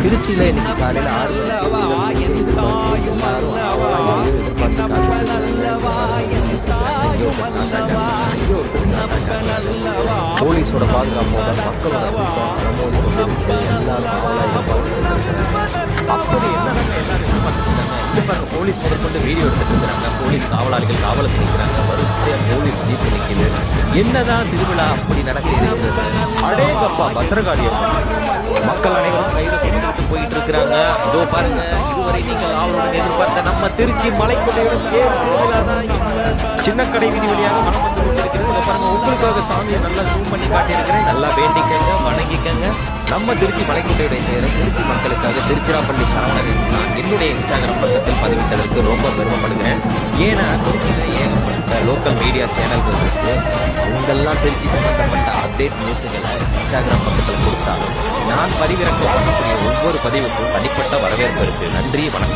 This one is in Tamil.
திருச்சியில இன்னைக்கு காலையில 6 போலீஸோட பாதுகாப்போட மக்களோட அப்படி எல்லாரும் போலீஸ் முதற்கொண்டு வீடியோ எடுத்துட்டு இருக்கிறாங்க. போலீஸ் காவலாளிகள் காவலுக்கு நிற்கிறாங்க. வரிசையா போலீஸ் ஜீப் நிற்குது. என்னதான் திருவிழா அப்படி நடக்குது. அடேங்கப்பா பத்திரகாளியம் மக்கள் அனைவரும் கையில கொண்டு போயிட்டு இருக்கிறாங்க. இதோ பாருங்க, இதுவரை நீங்கள் ஆவலுடன் எதிர்பார்த்த நம்ம திருச்சி மலைக்கோட்டையுடன் திருவிழா தான் சின்ன கடை வீதி வழியாக மனம் வந்து கொண்டிருக்கிறது. பாருங்க, உங்களுக்காக சாமியை நல்லா ஜூம் பண்ணி காட்டியிருக்கிறேன். நல்லா வேண்டிக்கங்க, வணங்கிக்கங்க. நம்ம திருச்சி மலைக்கோட்டையுடைய நேரம் திருச்சி மக்களுக்காக திருச்சிராப்பள்ளி சரவணன் நான் என்னுடைய இன்ஸ்டாகிராம் பக்கத்தில் பதிவிட்டதற்கு ரொம்ப பெருமைப்படுகிறேன். ஏன்னா திருச்சியில் ஏகப்பட்ட லோக்கல் மீடியா சேனல்கள் இருக்கு. உங்கள்லாம் திருச்சி சம்பந்தப்பட்ட அப்டேட் நியூஸுகளை இன்ஸ்டாகிராம் பக்கத்தில் கொடுத்தாலும் நான் பதிவிறக்கம் பண்ணக்கூடிய ஒவ்வொரு பதிவுக்கும் தனிப்பட்ட வரவேற்பு இருக்கு. நன்றி, வணக்கம்.